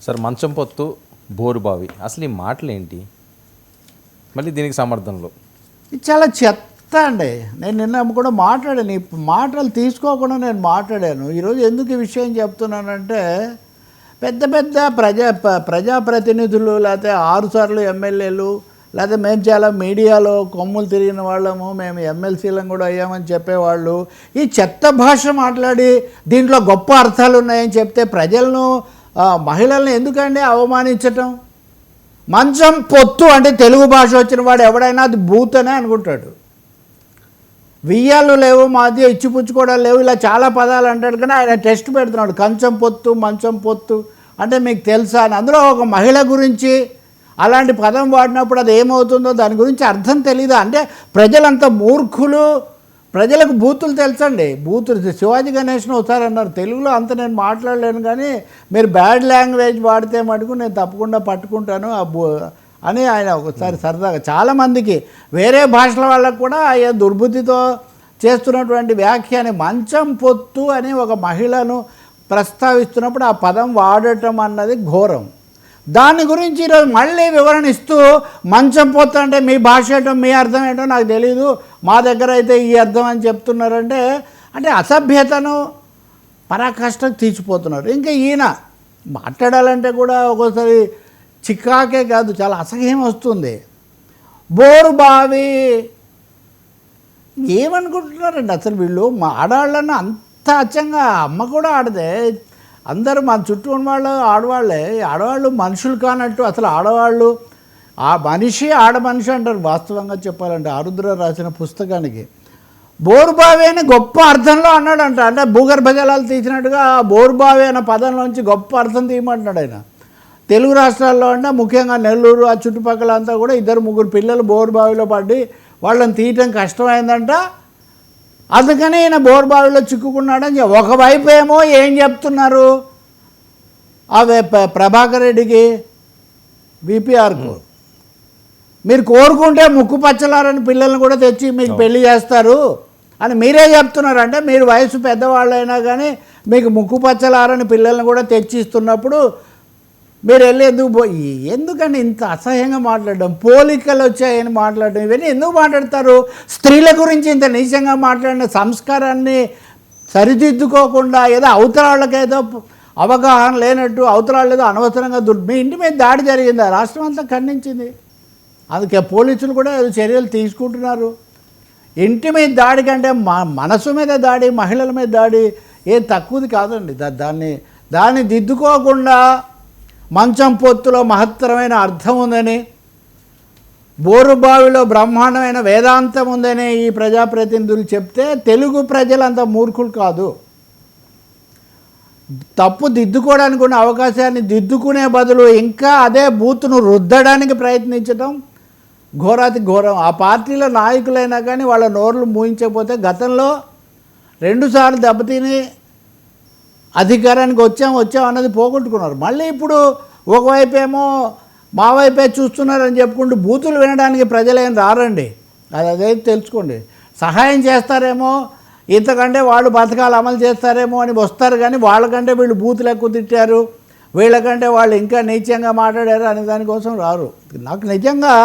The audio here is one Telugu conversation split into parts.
సార్ మంచం పొత్తు బోరుబావి అసలు ఈ మాటలు ఏంటి? మళ్ళీ దీనికి సమర్థనలో ఇది చాలా చెత్త అండి. నేను నిన్న కూడా మాట్లాడాను. ఈ మాటలు తీసుకోకుండా నేను మాట్లాడాను. ఈరోజు ఎందుకు ఈ విషయం చెప్తున్నానంటే పెద్ద పెద్ద ప్రజాప్రతినిధులు లేకపోతే 6 సార్లు ఎమ్మెల్యేలు లేకపోతే మేము చాలా మీడియాలో కొమ్ములు తిరిగిన వాళ్ళము, మేము ఎమ్మెల్సీలను కూడా అయ్యామని చెప్పేవాళ్ళు ఈ చెత్త భాష మాట్లాడి దీంట్లో గొప్ప అర్థాలు ఉన్నాయని చెప్తే ప్రజలను మహిళల్ని ఎందుకండి అవమానించటం? మంచం పొత్తు అంటే తెలుగు భాష వచ్చిన వాడు ఎవడైనా అది బూత్ అనే అనుకుంటాడు. వియ్యాలు లేవు, మాది ఇచ్చిపుచ్చుకోవడాలు లేవు, ఇలా చాలా పదాలు అంటాడు. కానీ ఆయన టెస్ట్ పెడుతున్నాడు, కంచం పొత్తు మంచం పొత్తు అంటే మీకు తెలుసా అని. అందులో ఒక మహిళ గురించి అలాంటి పదం వాడినప్పుడు అది ఏమవుతుందో దాని గురించి అర్థం తెలీదా? అంటే ప్రజలంతా మూర్ఖులు, ప్రజలకు బూతులు తెలుసండి. బూతులు శివాజీ గణేష్ను ఒకసారి అన్నారు, తెలుగులో అంత నేను మాట్లాడలేను కానీ మీరు బ్యాడ్ లాంగ్వేజ్ వాడితే మటుకు నేను తప్పకుండా పట్టుకుంటాను అని ఆయన ఒకసారి సరదాగా చాలామందికి వేరే భాషల వాళ్ళకు కూడా ఆయన దుర్బుద్ధితో చేస్తున్నటువంటి వ్యాఖ్యాని మంచం పొత్తు అని ఒక మహిళను ప్రస్తావిస్తున్నప్పుడు ఆ పదం వాడటం అన్నది ఘోరం. దాని గురించి ఈరోజు మళ్ళీ వివరణ ఇస్తూ మంచం పొత్తు అంటే మీ భాష ఏంటో మీ అర్థం ఏంటో నాకు తెలీదు, మా దగ్గర అయితే ఈ అర్థం అని చెప్తున్నారంటే అంటే అసభ్యతను పరాకాష్ఠకు తీర్చిపోతున్నారు. ఇంకా ఈయన మాట్లాడాలంటే కూడా ఒక్కోసారి చికాకే కాదు, చాలా అసహ్యం వస్తుంది. బోరుబావి ఏమనుకుంటున్నారండి అసలు వీళ్ళు? మా ఆడవాళ్ళను అంత అచ్చంగా అమ్మ కూడా ఆడదే, అందరూ మన చుట్టూ ఉన్న వాళ్ళు ఆడవాళ్ళే. ఆడవాళ్ళు మనుషులు కానట్టు అసలు ఆడవాళ్ళు ఆ మనిషి ఆడ మనిషి అంటారు వాస్తవంగా చెప్పాలంటే. ఆరుద్ర రాసిన పుస్తకానికి బోరుబావి అని గొప్ప అర్థంలో అన్నాడంట. అంటే భూగర్భ జలాలు తీసినట్టుగా బోరుబావి అనే పదంలోంచి గొప్ప అర్థం తీయమంటున్నాడు ఆయన. తెలుగు రాష్ట్రాల్లో అంటే ముఖ్యంగా నెల్లూరు ఆ చుట్టుపక్కల అంతా కూడా 2-3 పిల్లలు బోరుబావిలో పడి వాళ్ళని తీయటం కష్టమైందంట. అందుకని ఈయన బోరుబావిలో చిక్కుకున్నాడని ఒకవైపు ఏమో ఏం చెప్తున్నారు అవే ప్రభాకర్ రెడ్డికి బీపీఆర్కు మీరు కోరుకుంటే ముక్కు పచ్చలారని పిల్లల్ని కూడా తెచ్చి మీకు పెళ్లి చేస్తారు అని మీరే చెప్తున్నారు. అంటే మీరు వయసు పెద్దవాళ్ళైనా కానీ మీకు ముక్కు పచ్చలారని పిల్లల్ని కూడా తెచ్చిస్తున్నప్పుడు మీరు వెళ్ళి ఎందుకండి ఇంత అసహ్యంగా మాట్లాడడం, పోలికలు వచ్చాయని మాట్లాడడం, ఇవన్నీ ఎందుకు మాట్లాడతారు? స్త్రీల గురించి ఇంత నీచంగా మాట్లాడిన సంస్కారాన్ని సరిదిద్దుకోకుండా ఏదో అవతల వాళ్ళకేదో అవగాహన లేనట్టు అవతల వాళ్ళు ఏదో అనవసరంగా మీ ఇంటి మీద దాడి జరిగింది, రాష్ట్రం అంతా ఖండించింది. అందుకే పోలీసులు కూడా ఏదో చర్యలు తీసుకుంటున్నారు. ఇంటి మీద దాడి కంటే మనసు మీద దాడి, మహిళల మీద దాడి ఏం తక్కువది కాదండి. దాన్ని దిద్దుకోకుండా మంచం పొత్తులో మహత్తరమైన అర్థం ఉందని, బోరుబావిలో బ్రహ్మాండమైన వేదాంతం ఉందని ఈ ప్రజాప్రతినిధులు చెప్తే తెలుగు ప్రజలంత మూర్ఖులు కాదు. తప్పు దిద్దుకోవడానికి ఉన్న అవకాశాన్ని దిద్దుకునే బదులు ఇంకా అదే బూతును రుద్దడానికి ప్రయత్నించడం ఘోరాతి ఘోరం. ఆ పార్టీలో నాయకులైనా కానీ వాళ్ళ నోర్లు మూయించకపోతే గతంలో 2 సార్లు దెబ్బతిని అధికారానికి వచ్చాం అన్నది పోగొట్టుకున్నారు. మళ్ళీ ఇప్పుడు ఒకవైపు ఏమో మా వైపే చూస్తున్నారని చెప్పుకుంటూ బూతులు వినడానికి ప్రజలేం రారండి. అదే తెలుసుకోండి. సహాయం చేస్తారేమో, ఇంతకంటే వాళ్ళు పథకాలు అమలు చేస్తారేమో అని వస్తారు. కానీ వాళ్ళకంటే వీళ్ళు బూతులు ఎక్కువ తిట్టారు, వీళ్ళకంటే వాళ్ళు ఇంకా నీచంగా మాట్లాడారు అనే దానికోసం రారు. నాకు నిజంగా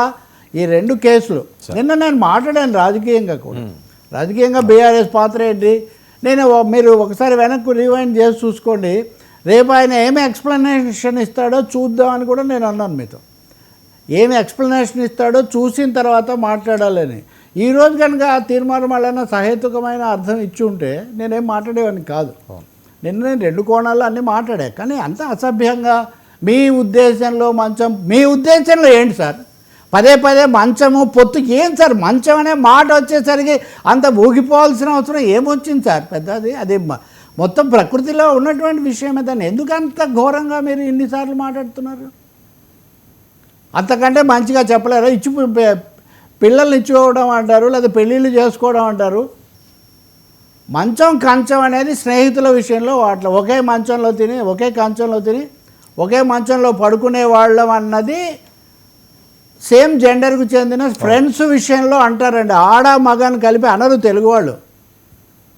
ఈ 2 కేసులు నిన్న నేను మాట్లాడాను రాజకీయంగా కూడా. రాజకీయంగా బీఆర్ఎస్ పాత్ర ఏంటి మీరు ఒకసారి వెనక్కు రివైండ్ చేసి చూసుకోండి. రేపు ఆయన ఏమి ఎక్స్ప్లెనేషన్ ఇస్తాడో చూద్దామని కూడా నేను అన్నాను మీతో. ఏమి ఎక్స్ప్లెనేషన్ ఇస్తాడో చూసిన తర్వాత మాట్లాడాలని. ఈరోజు కనుక తీర్మానం వలన సహేతుకమైన అర్థం ఇచ్చి ఉంటే నేనేం మాట్లాడేవాడిని కాదు. నిన్న నేను 2 కోణాల్లో అన్నీ మాట్లాడా. కానీ అంత అసభ్యంగా మీ ఉద్దేశంలో మీ ఉద్దేశంలో ఏంటి సార్? పదే మంచము పొత్తు ఏం సార్? మంచం అనే మాట వచ్చేసరికి అంత ఊగిపోవాల్సిన అవసరం ఏమొచ్చింది సార్? పెద్దది అది మొత్తం ప్రకృతిలో ఉన్నటువంటి విషయమే. దాన్ని ఎందుకు అంత ఘోరంగా మీరు ఇన్నిసార్లు మాట్లాడుతున్నారు? అంతకంటే మంచిగా చెప్పలేరు. పిల్లల్ని ఇచ్చుకోవడం అంటారు, లేదా పెళ్ళిళ్ళు చేసుకోవడం అంటారు. మంచం కంచం అనేది స్నేహితుల విషయంలో వాటిలో ఒకే మంచంలో తిని ఒకే కంచంలో తిని ఒకే మంచంలో పడుకునే వాళ్ళం అన్నది సేమ్ జెండర్కు చెందిన ఫ్రెండ్స్ విషయంలో అంటారండి. ఆడ మగని కలిపి అనరు తెలుగు వాళ్ళు.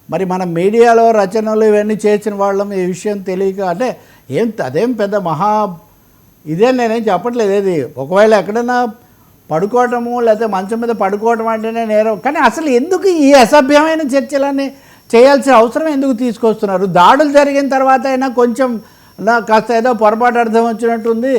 మరి మన మీడియాలో రచనలు ఇవన్నీ చేసిన వాళ్ళం ఈ విషయం తెలియక అంటే అదేం పెద్ద మహా ఇదే నేనేం చెప్పట్లేదు ఏది, ఒకవేళ ఎక్కడైనా పడుకోవటము లేకపోతే మంచం మీద పడుకోవటం అంటేనే నేరం. కానీ అసలు ఎందుకు ఈ అసభ్యమైన చర్చలన్నీ చేయాల్సిన అవసరం ఎందుకు తీసుకొస్తున్నారు? దాడులు జరిగిన తర్వాత అయినా కొంచెం నాకు కాస్త ఏదో పొరపాటు అర్థం వచ్చినట్టుంది,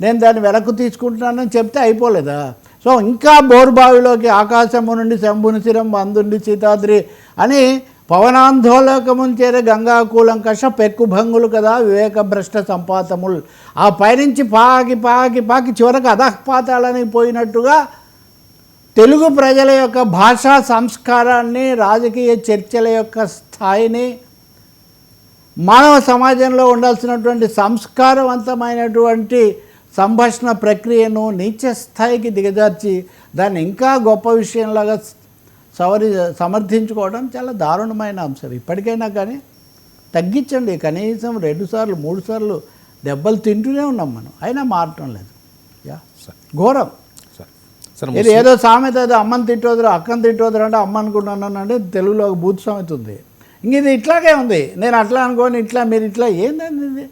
నేను దాన్ని వెనక్కు తీసుకుంటున్నానని చెప్తే అయిపోలేదా? సో ఇంకా బోరుబావిలోకి ఆకాశము నుండి శంభుని శిరం అందుండి సీతాద్రి అని పవనాందోళకములు చేరే గంగాకూలంకష పెక్కుభంగులు కదా వివేక భ్రష్ట సంపాతములు. ఆ పైనుంచి పాకి పాకి పాకి చివరకు అధఃపాతాలని పోయినట్టుగా తెలుగు ప్రజల యొక్క భాషా సంస్కారాన్ని, రాజకీయ చర్చల యొక్క స్థాయిని, మానవ సమాజంలో ఉండాల్సినటువంటి సంస్కారవంతమైనటువంటి సంభాషణ ప్రక్రియను నీచ స్థాయికి దిగజార్చి దాన్ని ఇంకా గొప్ప విషయంలాగా సమర్థించుకోవడం చాలా దారుణమైన అంశం. ఇప్పటికైనా కానీ తగ్గించండి. కనీసం 2 సార్లు 3 సార్లు దెబ్బలు తింటూనే ఉన్నాం మనం, అయినా మారటం లేదు. ఘోరం. ఇది ఏదో సామెత, ఏదో అమ్మని తిట్టోదురు అక్కని తిట్టోదురు అంటే అమ్మ అనుకుంటున్నాను అంటే తెలుగులో ఒక బూత్ సామెత ఉంది. ఇంక ఇది ఇట్లాగే ఉంది, నేను అట్లా అనుకోని ఇట్లా మీరు ఇట్లా ఏంటండి ఇది?